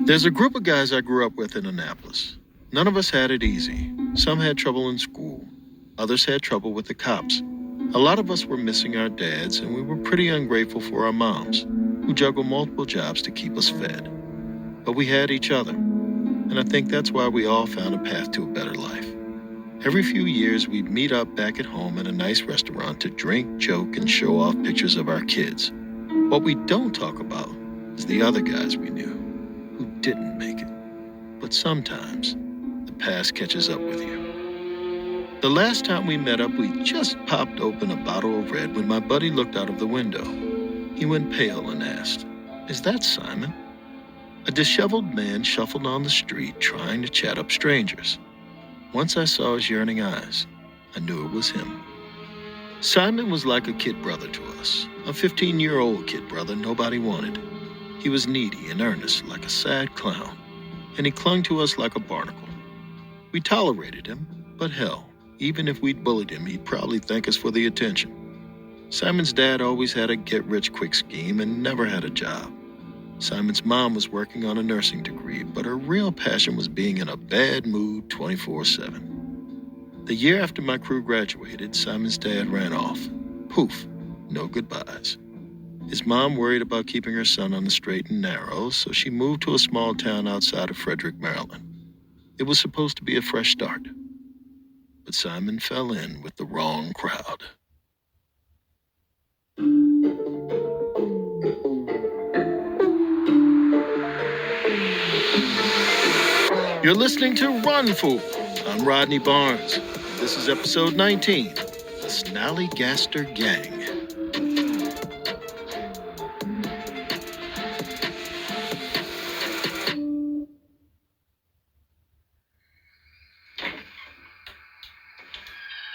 There's a group of guys I grew up with in Annapolis. None of us had it easy. Some had trouble in school. Others had trouble with the cops. A lot of us were missing our dads, and we were pretty ungrateful for our moms, who juggled multiple jobs to keep us fed. But we had each other, and I think that's why we all found a path to a better life. Every few years, we'd meet up back at home at a nice restaurant to drink, joke, and show off pictures of our kids. What we don't talk about is the other guys we knew who didn't make it. But sometimes, the past catches up with you. The last time we met up, we just popped open a bottle of red when my buddy looked out of the window. He went pale and asked, "Is that Simon?" A disheveled man shuffled on the street trying to chat up strangers. Once I saw his yearning eyes, I knew it was him. Simon was like a kid brother to us, a 15-year-old kid brother nobody wanted. He was needy and earnest like a sad clown, and he clung to us like a barnacle. We tolerated him, but hell, even if we'd bullied him, he'd probably thank us for the attention. Simon's dad always had a get-rich-quick scheme and never had a job. Simon's mom was working on a nursing degree, but her real passion was being in a bad mood 24/7. The year after my crew graduated, Simon's dad ran off. Poof, no goodbyes. His mom worried about keeping her son on the straight and narrow, so she moved to a small town outside of Frederick, Maryland. It was supposed to be a fresh start, but Simon fell in with the wrong crowd. You're listening to Run Fool. I'm Rodney Barnes. This is episode 19, The Snallygaster Gang.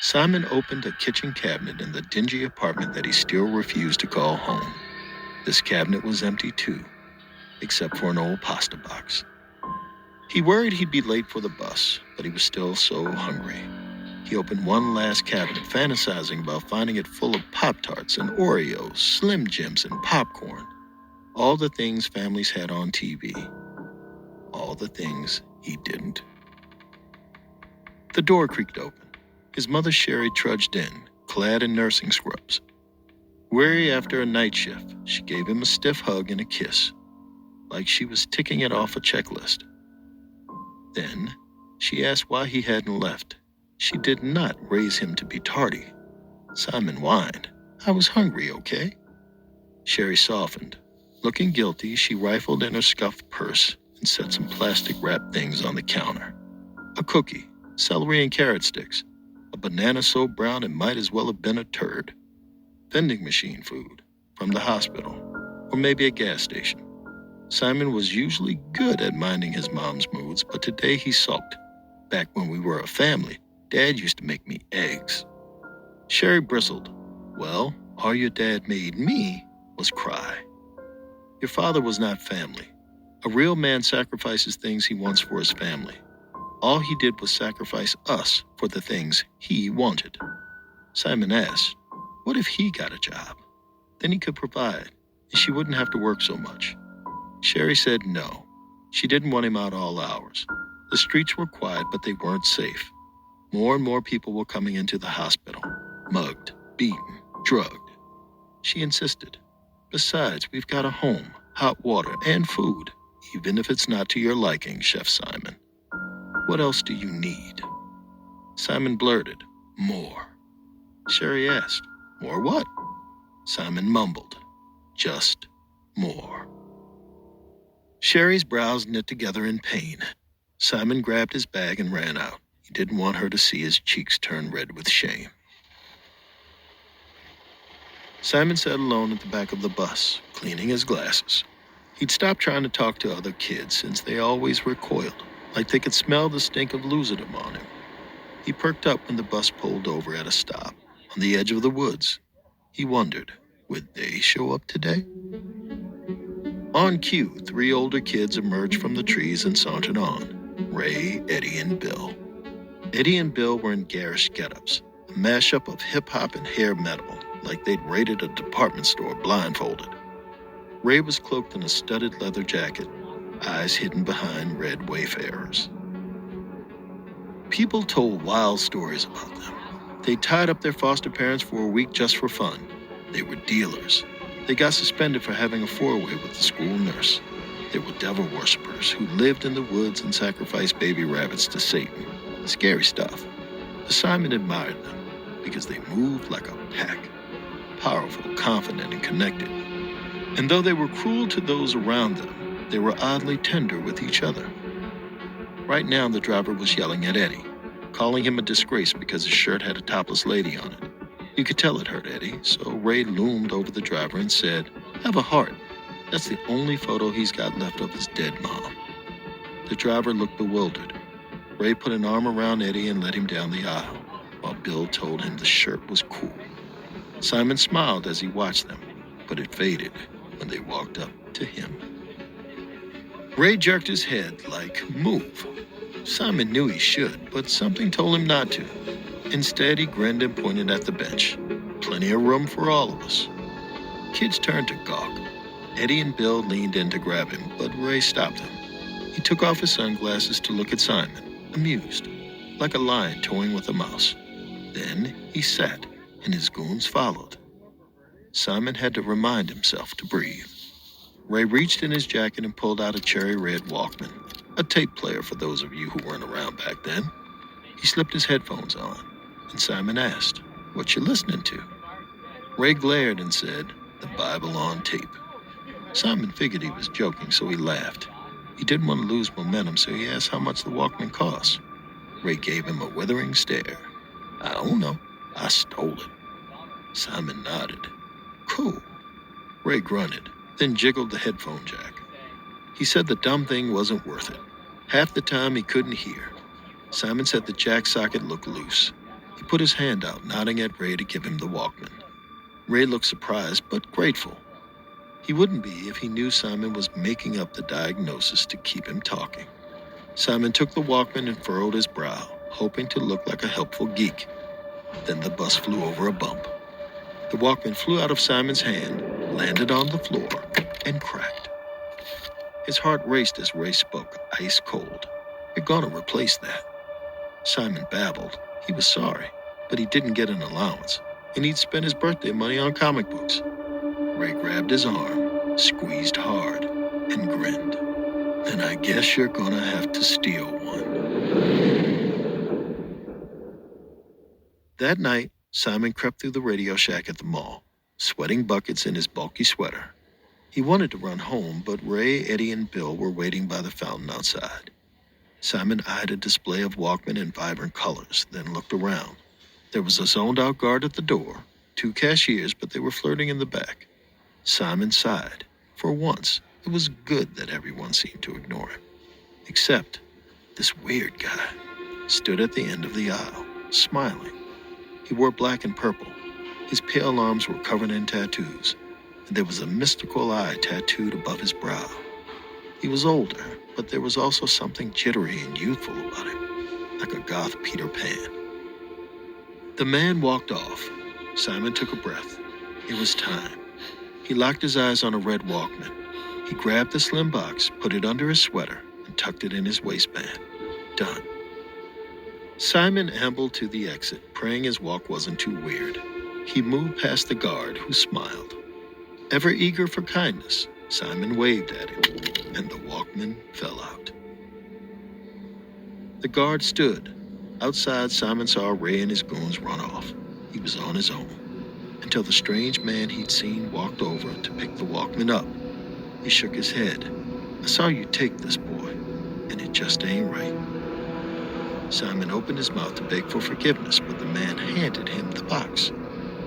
Simon opened a kitchen cabinet in the dingy apartment that he still refused to call home. This cabinet was empty too, except for an old pasta box. He worried he'd be late for the bus, but he was still so hungry. He opened one last cabinet, fantasizing about finding it full of Pop-Tarts and Oreos, Slim Jims, and popcorn. All the things families had on TV. All the things he didn't. The door creaked open. His mother Sherry trudged in, clad in nursing scrubs. Weary after a night shift, she gave him a stiff hug and a kiss, like she was ticking it off a checklist. Then, she asked why he hadn't left. She did not raise him to be tardy. Simon whined, "I was hungry, okay?" Sherry softened. Looking guilty, she rifled in her scuffed purse and set some plastic-wrapped things on the counter. A cookie, celery and carrot sticks, a banana so brown it might as well have been a turd. Vending machine food, from the hospital, or maybe a gas station. Simon was usually good at minding his mom's moods, but today he sulked. Back when we were a family, Dad used to make me eggs. Sherry bristled. "Well, all your dad made me was cry." Your father was not family. A real man sacrifices things he wants for his family. All he did was sacrifice us for the things he wanted. Simon asked, what if he got a job? Then he could provide, and she wouldn't have to work so much. Sherry said no. She didn't want him out all hours. The streets were quiet, but they weren't safe. More and more people were coming into the hospital, mugged, beaten, drugged. She insisted. Besides, we've got a home, hot water, and food, even if it's not to your liking, Chef Simon. What else do you need? Simon blurted, "More." Sherry asked, "More what?" Simon mumbled, "Just more." Sherry's brows knit together in pain. Simon grabbed his bag and ran out. He didn't want her to see his cheeks turn red with shame. Simon sat alone at the back of the bus, cleaning his glasses. He'd stopped trying to talk to other kids since they always recoiled, like they could smell the stink of loserdom on him. He perked up when the bus pulled over at a stop, on the edge of the woods. He wondered, would they show up today? On cue, 3 older kids emerged from the trees and sauntered on. Ray, Eddie, and Bill. Eddie and Bill were in garish get-ups, a mashup of hip-hop and hair metal, like they'd raided a department store blindfolded. Ray was cloaked in a studded leather jacket. eyes hidden behind red wayfarers. People told wild stories about them. They tied up their foster parents for a week just for fun. They were dealers. They got suspended for having a four-way with the school nurse. They were devil worshippers who lived in the woods and sacrificed baby rabbits to Satan. Scary stuff. But Simon admired them because they moved like a pack. Powerful, confident, and connected. And though they were cruel to those around them, they were oddly tender with each other. Right now, the driver was yelling at Eddie, calling him a disgrace because his shirt had a topless lady on it. You could tell it hurt Eddie, so Ray loomed over the driver and said, "Have a heart. That's the only photo he's got left of his dead mom." The driver looked bewildered. Ray put an arm around Eddie and led him down the aisle, while Bill told him the shirt was cool. Simon smiled as he watched them, but it faded when they walked up to him. Ray jerked his head like, "Move." Simon knew he should, but something told him not to. Instead, he grinned and pointed at the bench. Plenty of room for all of us. Kids turned to gawk. Eddie and Bill leaned in to grab him, but Ray stopped them. He took off his sunglasses to look at Simon, amused, like a lion toying with a mouse. Then he sat, and his goons followed. Simon had to remind himself to breathe. Ray reached in his jacket and pulled out a cherry red Walkman, a tape player for those of you who weren't around back then. He slipped his headphones on, and Simon asked, "What you listening to?" Ray glared and said, "The Bible on tape." Simon figured he was joking, so he laughed. He didn't want to lose momentum, so he asked how much the Walkman cost. Ray gave him a withering stare. "I don't know. I stole it." Simon nodded. "Cool." Ray grunted, then jiggled the headphone jack. He said the dumb thing wasn't worth it. Half the time he couldn't hear. Simon said the jack socket looked loose. He put his hand out, nodding at Ray to give him the Walkman. Ray looked surprised, but grateful. He wouldn't be if he knew Simon was making up the diagnosis to keep him talking. Simon took the Walkman and furrowed his brow, hoping to look like a helpful geek. Then the bus flew over a bump. The Walkman flew out of Simon's hand, landed on the floor, and cracked. His heart raced as Ray spoke, ice cold. "You're gonna replace that." Simon babbled. He was sorry, but he didn't get an allowance, and he'd spent his birthday money on comic books. Ray grabbed his arm, squeezed hard, and grinned. "Then I guess you're gonna have to steal one." That night, Simon crept through the radio shack at the mall, sweating buckets in his bulky sweater. He wanted to run home, but Ray, Eddie, and Bill were waiting by the fountain outside. Simon eyed a display of Walkman in vibrant colors, then looked around. There was a zoned-out guard at the door, 2 cashiers, but they were flirting in the back. Simon sighed. For once, it was good that everyone seemed to ignore him. Except this weird guy stood at the end of the aisle, smiling. He wore black and purple. His pale arms were covered in tattoos, and there was a mystical eye tattooed above his brow. He was older, but there was also something jittery and youthful about him, like a goth Peter Pan. The man walked off. Simon took a breath. It was time. He locked his eyes on a red Walkman. He grabbed the slim box, put it under his sweater, and tucked it in his waistband. Done. Simon ambled to the exit, praying his walk wasn't too weird. He moved past the guard, who smiled. Ever eager for kindness, Simon waved at him, and the Walkman fell out. The guard stood. Outside, Simon saw Ray and his goons run off. He was on his own, until the strange man he'd seen walked over to pick the Walkman up. He shook his head. "I saw you take this, boy, and it just ain't right." Simon opened his mouth to beg for forgiveness, but the man handed him the box.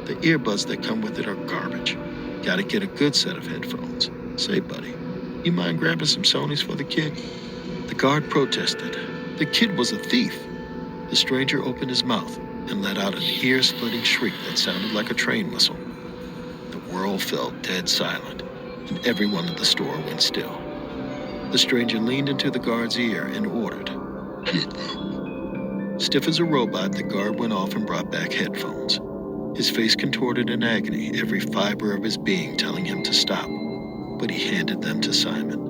"The earbuds that come with it are garbage. Gotta get a good set of headphones. Say, buddy, you mind grabbing some Sonys for the kid?" The guard protested. The kid was a thief. The stranger opened his mouth and let out an ear-splitting shriek that sounded like a train whistle. The world fell dead silent, and everyone in the store went still. The stranger leaned into the guard's ear and ordered, "Get them." Stiff as a robot, the guard went off and brought back headphones. His face contorted in agony, every fiber of his being telling him to stop, but he handed them to Simon.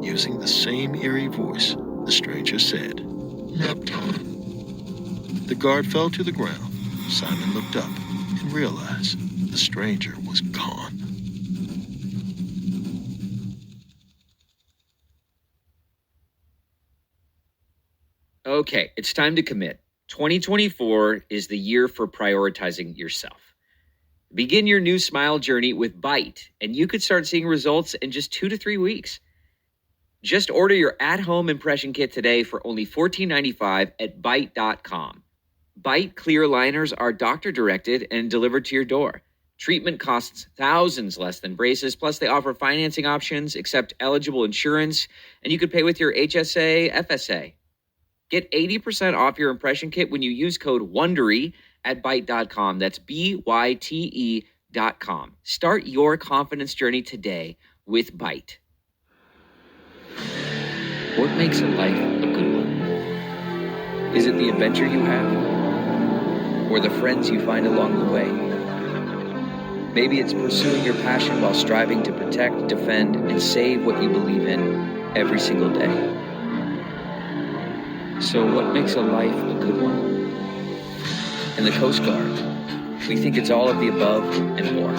Using the same eerie voice, the stranger said, "Neptune." The guard fell to the ground. Simon looked up and realized the stranger was gone. Okay, it's time to commit. 2024 is the year for prioritizing yourself. Begin your new smile journey with Bite, and you could start seeing results in just 2 to 3 weeks. Just order your at-home impression kit today for only $14.95 at Byte.com. Bite clear liners are doctor-directed and delivered to your door. Treatment costs thousands less than braces, plus they offer financing options, accept eligible insurance, and you could pay with your HSA, FSA. Get 80% off your impression kit when you use code WONDERY at Byte.com. That's BYTE.com. Start your confidence journey today with Byte. What makes a life a good one? Is it the adventure you have? Or the friends you find along the way? Maybe it's pursuing your passion while striving to protect, defend, and save what you believe in every single day. So what makes a life a good one? In the Coast Guard, we think it's all of the above and more.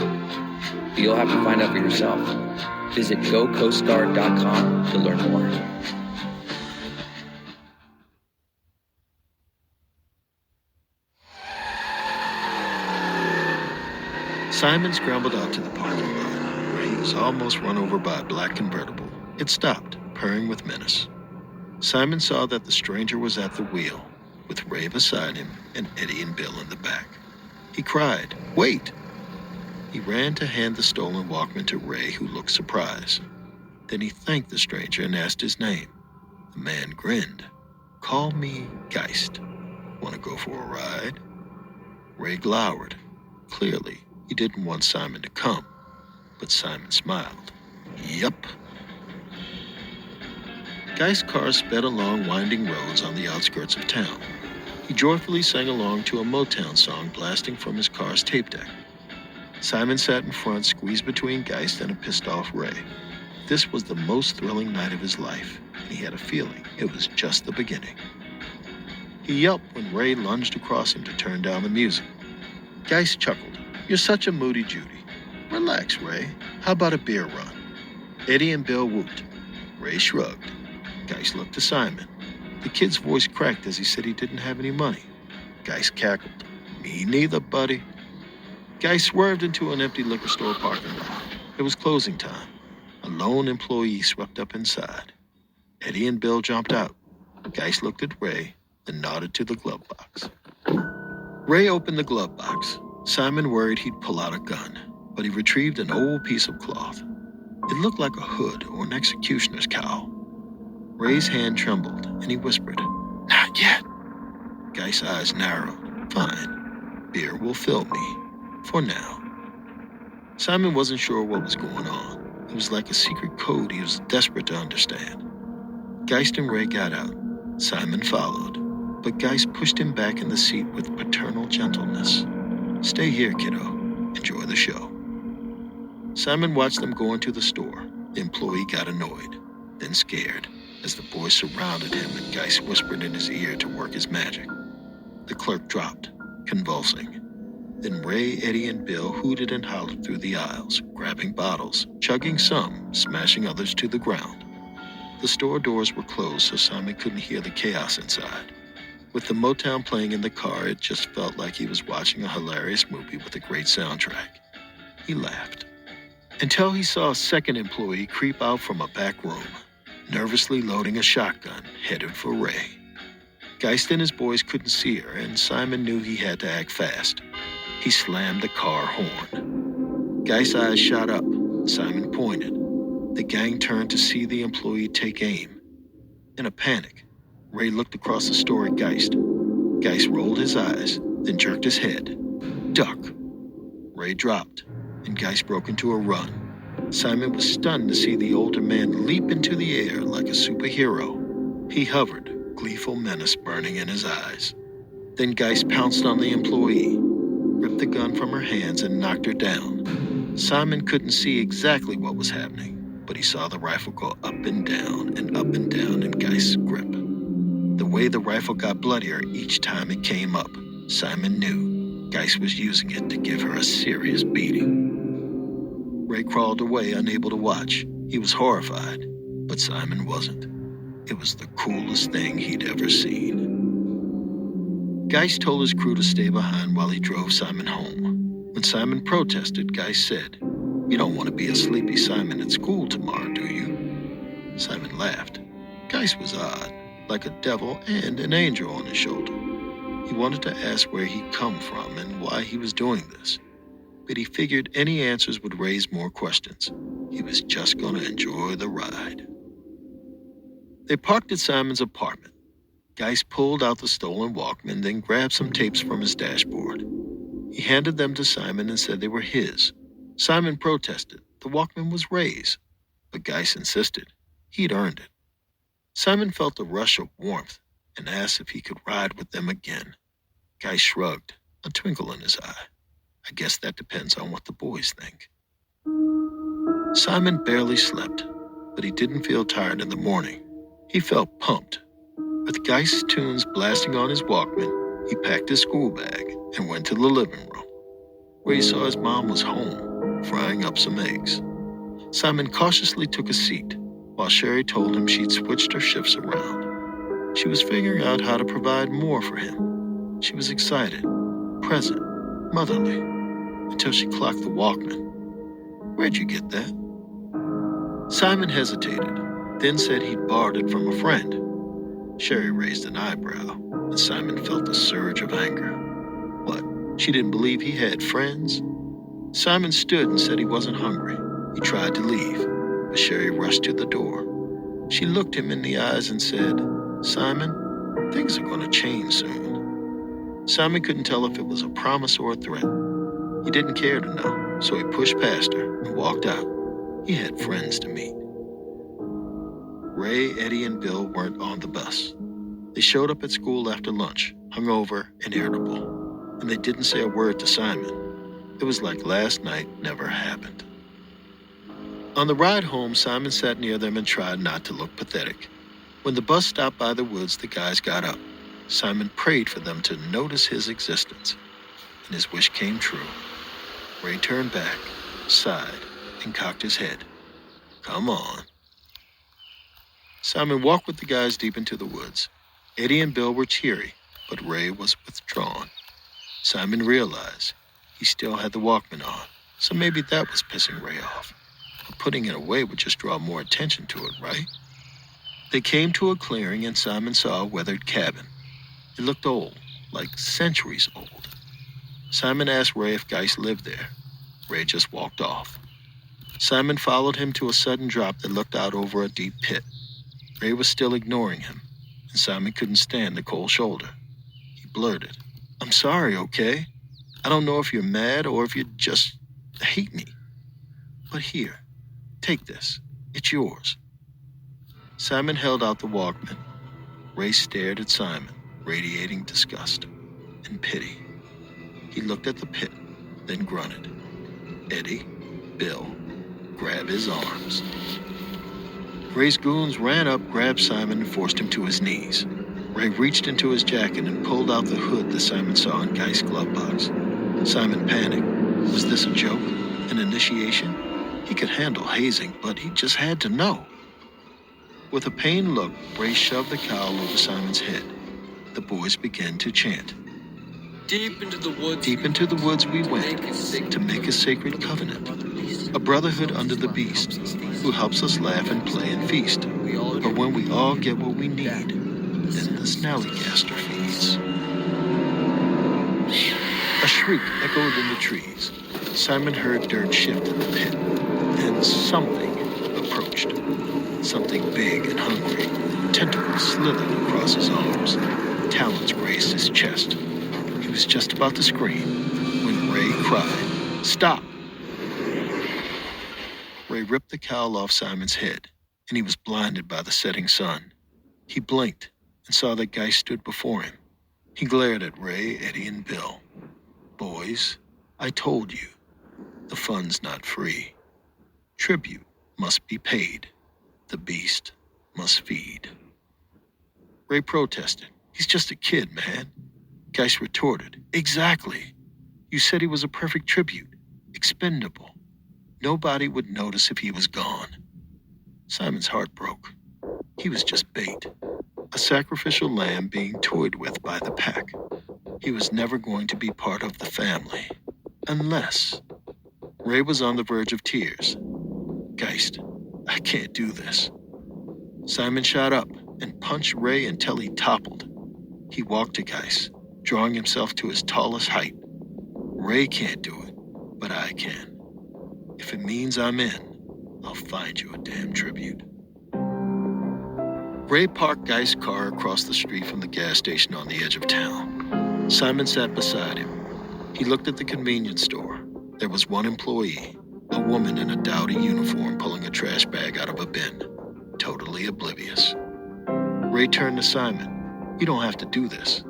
But you'll have to find out for yourself. Visit gocoastguard.com to learn more. Simon scrambled out to the parking lot, where he was almost run over by a black convertible. It stopped, purring with menace. Simon saw that the stranger was at the wheel, with Ray beside him and Eddie and Bill in the back. He cried, "Wait!" He ran to hand the stolen Walkman to Ray, who looked surprised. Then he thanked the stranger and asked his name. The man grinned. "Call me Geist. Want to go for a ride?" Ray glowered. Clearly, he didn't want Simon to come, but Simon smiled. "Yup." Geist's car sped along winding roads on the outskirts of town. He joyfully sang along to a Motown song blasting from his car's tape deck. Simon sat in front, squeezed between Geist and a pissed-off Ray. This was the most thrilling night of his life, and he had a feeling it was just the beginning. He yelped when Ray lunged across him to turn down the music. Geist chuckled. "You're such a moody Judy. Relax, Ray. How about a beer run?" Eddie and Bill whooped. Ray shrugged. Geist looked to Simon. The kid's voice cracked as he said he didn't have any money. Geist cackled. "Me neither, buddy." Geist swerved into an empty liquor store parking lot. It was closing time. A lone employee swept up inside. Eddie and Bill jumped out. Geist looked at Ray, then nodded to the glove box. Ray opened the glove box. Simon worried he'd pull out a gun, but he retrieved an old piece of cloth. It looked like a hood or an executioner's cowl. Ray's hand trembled, and he whispered, "Not yet." Geist's eyes narrowed. "Fine. Beer will fill me. For now." Simon wasn't sure what was going on. It was like a secret code he was desperate to understand. Geist and Ray got out. Simon followed, but Geist pushed him back in the seat with paternal gentleness. "Stay here, kiddo. Enjoy the show." Simon watched them go into the store. The employee got annoyed, then scared, as the boys surrounded him and Geist whispered in his ear to work his magic. The clerk dropped, convulsing. Then Ray, Eddie, and Bill hooted and hollered through the aisles, grabbing bottles, chugging some, smashing others to the ground. The store doors were closed so Simon couldn't hear the chaos inside. With the Motown playing in the car, it just felt like he was watching a hilarious movie with a great soundtrack. He laughed. Until he saw a second employee creep out from a back room, nervously loading a shotgun, headed for Ray. Geist and his boys couldn't see her, and Simon knew he had to act fast. He slammed the car horn. Geist's eyes shot up. Simon pointed. The gang turned to see the employee take aim. In a panic, Ray looked across the store at Geist. Geist rolled his eyes, then jerked his head. "Duck." Ray dropped, and Geist broke into a run. Simon was stunned to see the older man leap into the air like a superhero. He hovered, gleeful menace burning in his eyes. Then Geist pounced on the employee, ripped the gun from her hands, and knocked her down. Simon couldn't see exactly what was happening, but he saw the rifle go up and down in Geist's grip. The way the rifle got bloodier each time it came up, Simon knew Geist was using it to give her a serious beating. Ray crawled away, unable to watch. He was horrified, but Simon wasn't. It was the coolest thing he'd ever seen. Geist told his crew to stay behind while he drove Simon home. When Simon protested, Geist said, "You don't want to be a sleepy Simon at school tomorrow, do you?" Simon laughed. Geist was odd, like a devil and an angel on his shoulder. He wanted to ask where he'd come from and why he was doing this, but he figured any answers would raise more questions. He was just going to enjoy the ride. They parked at Simon's apartment. Geist pulled out the stolen Walkman, then grabbed some tapes from his dashboard. He handed them to Simon and said they were his. Simon protested. The Walkman was Ray's, but Geist insisted. He'd earned it. Simon felt a rush of warmth and asked if he could ride with them again. Geist shrugged, a twinkle in his eye. "I guess that depends on what the boys think." Simon barely slept, but he didn't feel tired in the morning. He felt pumped. With Geist's tunes blasting on his Walkman, he packed his school bag and went to the living room, where he saw his mom was home, frying up some eggs. Simon cautiously took a seat, while Sherry told him she'd switched her shifts around. She was figuring out how to provide more for him. She was excited, present, motherly, until she clocked the Walkman. "Where'd you get that?" Simon hesitated, then said he'd borrowed it from a friend. Sherry raised an eyebrow, and Simon felt a surge of anger. What, she didn't believe he had friends? Simon stood and said he wasn't hungry. He tried to leave, but Sherry rushed to the door. She looked him in the eyes and said, "Simon, things are going to change soon." Simon couldn't tell if it was a promise or a threat. He didn't care to know, so he pushed past her and walked out. He had friends to meet. Ray, Eddie, and Bill weren't on the bus. They showed up at school after lunch, hungover and irritable, and they didn't say a word to Simon. It was like last night never happened. On the ride home, Simon sat near them and tried not to look pathetic. When the bus stopped by the woods, the guys got up. Simon prayed for them to notice his existence, and his wish came true. Ray turned back, sighed, and cocked his head. "Come on." Simon walked with the guys deep into the woods. Eddie and Bill were cheery, but Ray was withdrawn. Simon realized he still had the Walkman on, so maybe that was pissing Ray off. But putting it away would just draw more attention to it, right? They came to a clearing and Simon saw a weathered cabin. It looked old, like centuries old. Simon asked Ray if Geist lived there. Ray just walked off. Simon followed him to a sudden drop that looked out over a deep pit. Ray was still ignoring him, and Simon couldn't stand the cold shoulder. He blurted, "I'm sorry, okay? I don't know if you're mad or if you just hate me. But here, take this. It's yours." Simon held out the Walkman. Ray stared at Simon, radiating disgust and pity. He looked at the pit, then grunted. Eddie, Bill, grab his arms. Ray's goons ran up, grabbed Simon, and forced him to his knees. Ray reached into his jacket and pulled out the hood that Simon saw in Geist's glove box. Simon panicked. Was this a joke? An initiation? He could handle hazing, but he just had to know. With a pained look, Ray shoved the cowl over Simon's head. The boys began to chant. Deep into the woods. Deep into the woods we went to make a sacred covenant. A brotherhood under the beast, who helps us laugh and play and feast. But when we all get what we need, then the Snallygaster feeds. A shriek echoed in the trees. Simon heard dirt shift in the pit. Then something approached. Something big and hungry. Tentacles slithered across his arms. Talons grazed his chest. He was just about to scream when Ray cried, "Stop!" Ray ripped the cowl off Simon's head, and he was blinded by the setting sun. He blinked and saw that Geist stood before him. He glared at Ray, Eddie, and Bill. "Boys, I told you, the fun's not free. Tribute must be paid. The beast must feed. Ray protested. He's just a kid, man. Geist retorted. Exactly. You said he was a perfect tribute. Expendable. Nobody would notice if he was gone. Simon's heart broke. He was just bait. A sacrificial lamb being toyed with by the pack. He was never going to be part of the family. Unless... Ray was on the verge of tears. Geist, I can't do this. Simon shot up and punched Ray until he toppled. He walked to Geist, drawing himself to his tallest height. Ray can't do it, but I can. If it means I'm in, I'll find you a damn tribute. Ray parked Geist's car across the street from the gas station on the edge of town. Simon sat beside him. He looked at the convenience store. There was one employee, a woman in a dowdy uniform pulling a trash bag out of a bin, totally oblivious. Ray turned to Simon. You don't have to do this.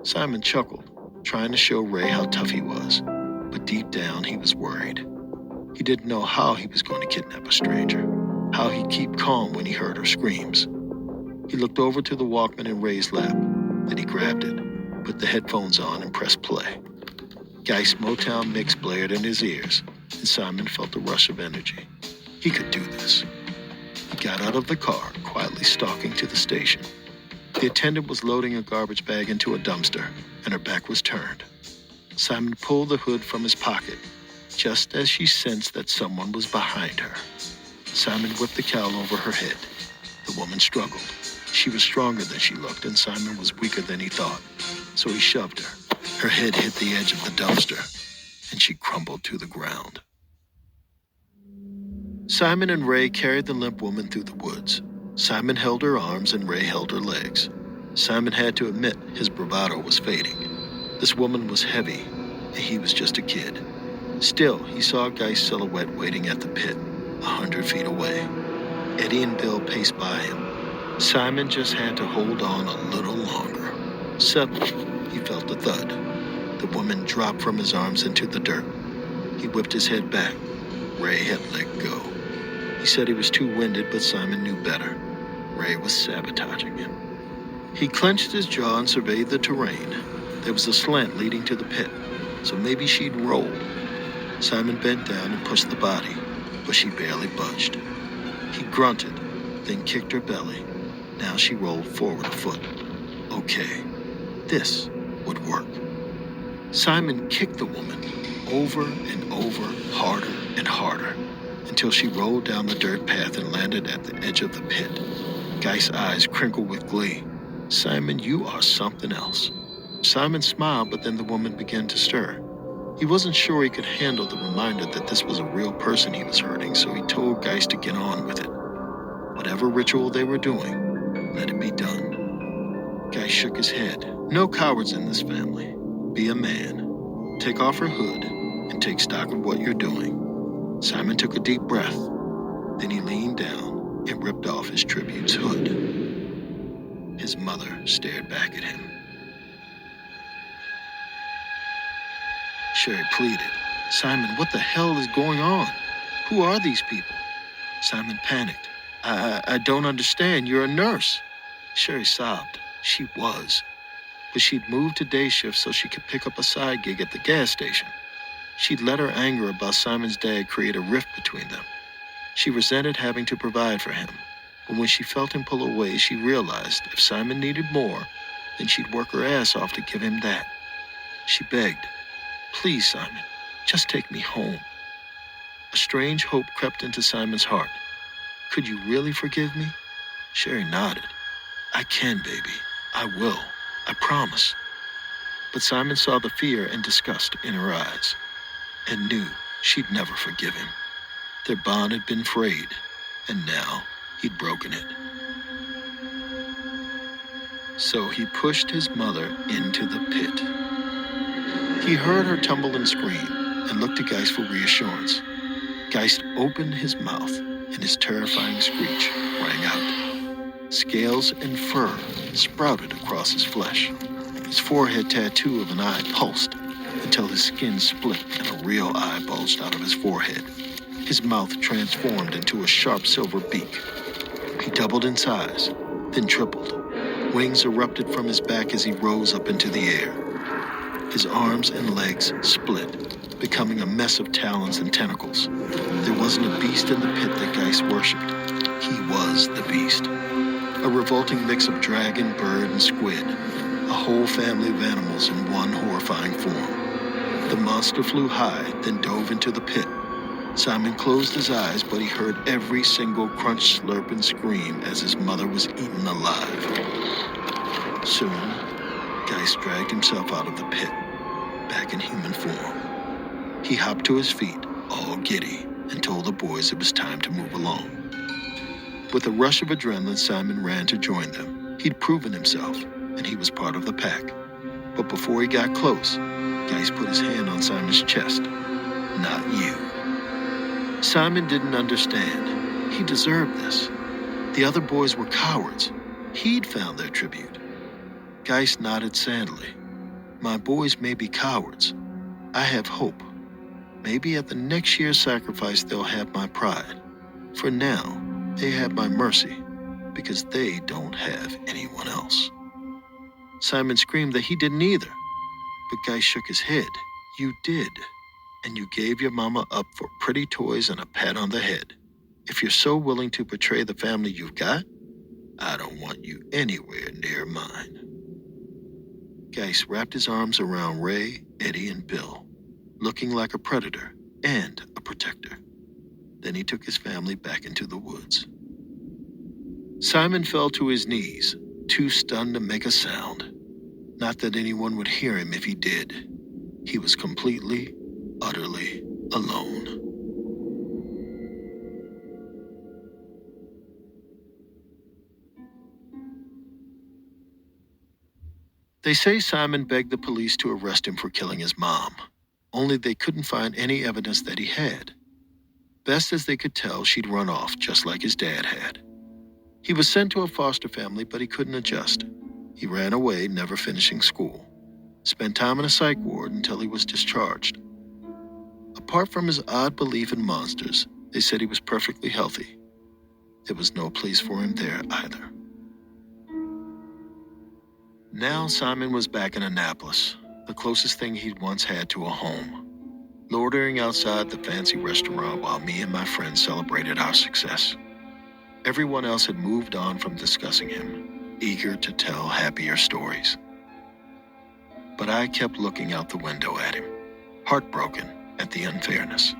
Simon chuckled, trying to show Ray how tough he was, but deep down he was worried. He didn't know how he was going to kidnap a stranger, how he'd keep calm when he heard her screams. He looked over to the Walkman in Ray's lap. Then he grabbed it, put the headphones on, and pressed play. Geist's Motown mix blared in his ears, and Simon felt a rush of energy. He could do this. He got out of the car, quietly stalking to the station. The attendant was loading a garbage bag into a dumpster, and her back was turned. Simon pulled the hood from his pocket, just as she sensed that someone was behind her. Simon whipped the cowl over her head. The woman struggled. She was stronger than she looked, and Simon was weaker than he thought. So he shoved her. Her head hit the edge of the dumpster, and she crumbled to the ground. Simon and Ray carried the limp woman through the woods. Simon held her arms and Ray held her legs. Simon had to admit his bravado was fading. This woman was heavy, and he was just a kid. Still, he saw Geist's silhouette waiting at the pit, 100 feet away. Eddie and Bill paced by him. Simon just had to hold on a little longer. Suddenly, he felt a thud. The woman dropped from his arms into the dirt. He whipped his head back. Ray had let go. He said he was too winded, but Simon knew better. Ray was sabotaging him. He clenched his jaw and surveyed the terrain. There was a slant leading to the pit, so maybe she'd roll. Simon bent down and pushed the body, but she barely budged. He grunted, then kicked her belly. Now she rolled forward a foot. Okay, this would work. Simon kicked the woman over and over, harder and harder, until she rolled down the dirt path and landed at the edge of the pit. Geist's eyes crinkled with glee. Simon, you are something else. Simon smiled, but then the woman began to stir. He wasn't sure he could handle the reminder that this was a real person he was hurting, so he told Geist to get on with it. Whatever ritual they were doing, let it be done. Geist shook his head. No cowards in this family. Be a man. Take off her hood and take stock of what you're doing. Simon took a deep breath. Then he leaned down and ripped off his tribute's hood. His mother stared back at him. Sherry pleaded. Simon, what the hell is going on? Who are these people? Simon panicked. I don't understand. You're a nurse. Sherry sobbed. She was. But she'd moved to day shift so she could pick up a side gig at the gas station. She'd let her anger about Simon's dad create a rift between them. She resented having to provide for him. But when she felt him pull away, she realized if Simon needed more, then she'd work her ass off to give him that. She begged, please, Simon, just take me home. A strange hope crept into Simon's heart. Could you really forgive me? Sherry nodded. I can, baby. I will. I promise. But Simon saw the fear and disgust in her eyes and knew she'd never forgive him. Their bond had been frayed, and now he'd broken it. So he pushed his mother into the pit. He heard her tumble and scream and looked to Geist for reassurance. Geist opened his mouth and his terrifying screech rang out. Scales and fur sprouted across his flesh. His forehead tattoo of an eye pulsed until his skin split and a real eye bulged out of his forehead. His mouth transformed into a sharp silver beak. He doubled in size, then tripled. Wings erupted from his back as he rose up into the air. His arms and legs split, becoming a mess of talons and tentacles. There wasn't a beast in the pit that Geist worshipped. He was the beast. A revolting mix of dragon, bird, and squid. A whole family of animals in one horrifying form. The monster flew high, then dove into the pit. Simon closed his eyes, but he heard every single crunch, slurp, and scream as his mother was eaten alive. Soon, Geist dragged himself out of the pit, back in human form. He hopped to his feet, all giddy, and told the boys it was time to move along. With a rush of adrenaline, Simon ran to join them. He'd proven himself, and he was part of the pack. But before he got close, Geist put his hand on Simon's chest. Not you. Simon didn't understand. He deserved this. The other boys were cowards. He'd found their tribute. Geist nodded sadly. My boys may be cowards. I have hope. Maybe at the next year's sacrifice they'll have my pride. For now, they have my mercy, because they don't have anyone else. Simon screamed that he didn't either, but Geist shook his head. You did, and you gave your mama up for pretty toys and a pat on the head. If you're so willing to betray the family you've got, I don't want you anywhere near mine. Geist wrapped his arms around Ray, Eddie, and Bill, looking like a predator and a protector. Then he took his family back into the woods. Simon fell to his knees, too stunned to make a sound. Not that anyone would hear him if he did. He was completely, utterly alone. They say Simon begged the police to arrest him for killing his mom, only they couldn't find any evidence that he had. Best as they could tell, she'd run off just like his dad had. He was sent to a foster family, but he couldn't adjust. He ran away, never finishing school. Spent time in a psych ward until he was discharged. Apart from his odd belief in monsters, they said he was perfectly healthy. There was no place for him there either. Now Simon was back in Annapolis, the closest thing he'd once had to a home. Loitering outside the fancy restaurant while me and my friends celebrated our success. Everyone else had moved on from discussing him, eager to tell happier stories. But I kept looking out the window at him, heartbroken at the unfairness.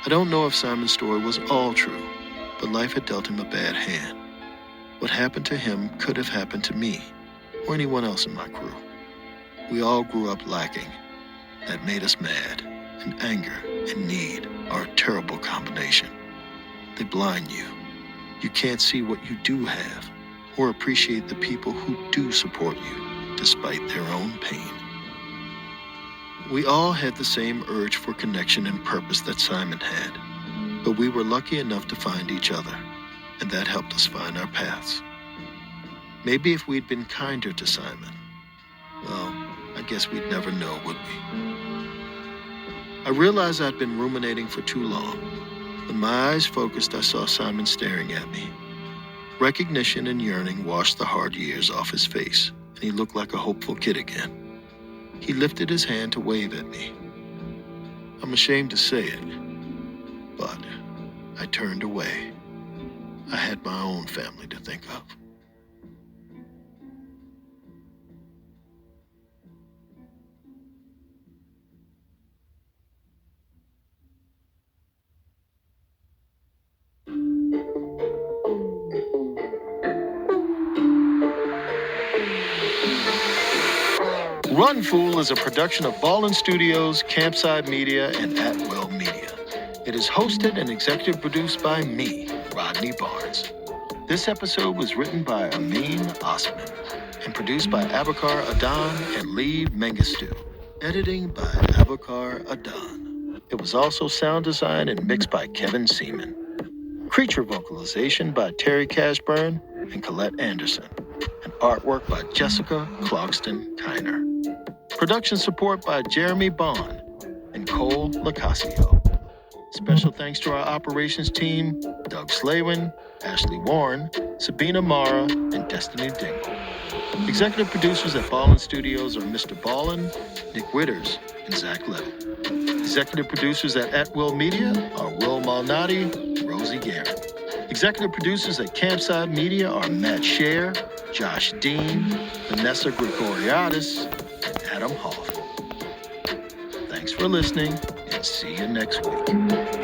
I don't know if Simon's story was all true, but life had dealt him a bad hand. What happened to him could have happened to me, or anyone else in my crew. We all grew up lacking. That made us mad, and anger and need are a terrible combination. They blind you. You can't see what you do have, or appreciate the people who do support you, despite their own pain. We all had the same urge for connection and purpose that Simon had, but we were lucky enough to find each other, and that helped us find our paths. Maybe if we'd been kinder to Simon, well, I guess we'd never know, would we? I realized I'd been ruminating for too long. When my eyes focused, I saw Simon staring at me. Recognition and yearning washed the hard years off his face, and he looked like a hopeful kid again. He lifted his hand to wave at me. I'm ashamed to say it, but I turned away. I had my own family to think of. Run Fool is a production of Ballen Studios, Campside Media, and At Will Media. It is hosted and executive produced by me, Rodney Barnes. This episode was written by Amin Osman and produced by Abakar Adan and Lee Mengistu. Editing by Abakar Adan. It was also sound designed and mixed by Kevin Seaman. Creature vocalization by Terry Cashburn and Colette Anderson. And artwork by Jessica Clogston Kiner. Production support by Jeremy Bond and Cole Lacasio. Special thanks to our operations team, Doug Slavin, Ashley Warren, Sabina Mara, and Destiny Dingle. Executive producers at Ballen Studios are Mr. Ballen, Nick Witters, and Zach Little. Executive producers at Will Media are Will Malnati, Rosie Garrett. Executive producers at Campside Media are Matt Scher, Josh Dean, Vanessa Gregoriadis, and Adam Hoff. Thanks for listening, and see you next week.